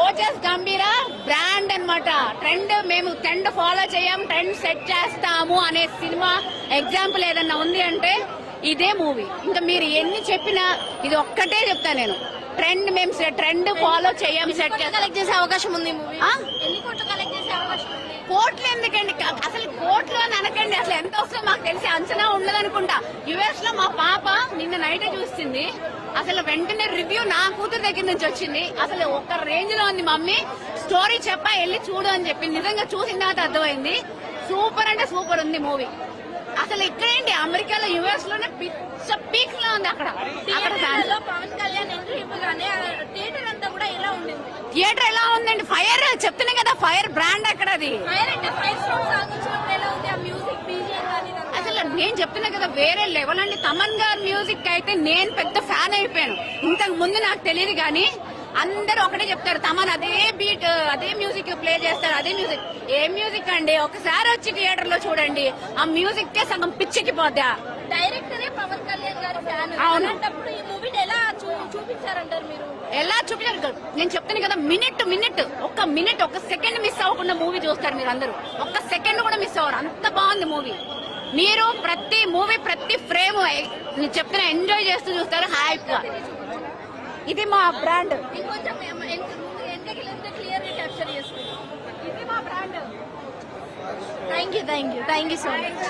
ఓజస్ గంభీర brand అన్నమాట. Trend follow చేయం, trend set చేస్తాము అనే సినిమా ఎగ్జాంపుల్ ఏదన్నా ఉంది అంటే ఇదే మూవీ. ఇంకా మీరు ఎన్ని చెప్పినా ఇది ఒక్కటే చెప్తా నేను, ట్రెండ్ ఫాలో చేయం, సెట్ కలెక్ట్ చేసే అవకాశం ఉంది మూవీ. ఆ? ఎన్ని కోట్లు కలెక్ట్ చేసే అవకాశం ఉంది? కోట్లు ఎందుకండి, అసలు కోట్లు అని అనకండి. అసలు ఎంత వస్తుందో మాకు తెలిసి అంచనా ఉండదు అనుకుంటా. యుఎస్ లో మా పాప నిన్న నైట్ చూస్తుంది, అసలు వెంటనే రివ్యూ నా కూతురు దగ్గర నుంచి వచ్చింది. అసలు ఒక రేంజ్ లో ఉంది, మమ్మీ స్టోరీ చెప్పా వెళ్ళి చూడు అని చెప్పింది. నిజంగా చూసిన తర్వాత అర్థమైంది, సూపర్ అంటే సూపర్ ఉంది మూవీ. అసలు ఇక్కడేంటి అమెరికాలో యుఎస్ లోనే పీక్ లో ఉంది. అక్కడ థియేటర్లో పవన్ కళ్యాణ్ ఎంట్రీ ఇవ్వగానే థియేటర్ అంతా కూడా ఎలా ఉండింది? థియేటర్ ఎలా ఉందండి, ఫైర్ చెప్తున్నాయి కదా, ఫైర్ బ్రాండ్ అక్కడ అది. ఫైర్ అంటే ఫైర్ స్టార్ సాంగ్ వచ్చినప్పుడు ఎలా ఉంది? ఆ మ్యూజిక్ బీజిఎం కానీ అసలు నేను చెప్తున్నా కదా, వేరే లెవెల్ అండి. తమన్ గారి మ్యూజిక్ అయితే నేను పెద్ద ఫ్యాన్ అయిపోయాను. ఇంతకు ముందు నాకు తెలియదు కానీ అందరూ ఒకటే చెప్తారు, తమన్ అదే బీట్ అదే మ్యూజిక్ ప్లే చేస్తారు, అదే మ్యూజిక్. ఏ మ్యూజిక్ అండి, ఒకసారి వచ్చి థియేటర్ లో చూడండి, ఆ మ్యూజిక్ కే సగం పిచ్చికి పోద్దా. డైరెక్టరే పవన్ కళ్యాణ్ గారి ఫ్యాన్. అవును. అలాంటప్పుడు ఈ మూవీని ఎలా చూపించారంటారు మీరు? ఎలా చూపించారు నేను చెప్తాను కదా, ఒక్క సెకండ్ మిస్ అవ్వకుండా మూవీ చూస్తారు మీరు అందరూ. ఒక్క సెకండ్ కూడా మిస్ అవ్వరు, అంత బాగుంది మూవీ. మీరు ప్రతి మూవీ ప్రతి ఫ్రేమ్ నేను చెప్తున్న ఎంజాయ్ చేస్తూ చూస్తారు హ్యాపీగా. ఇది మా బ్రాండ్. ఇంకొంచెం క్లియర్ గా క్యాప్చర్ చేస్తుంది. ఇది మా brand. Thank you so much.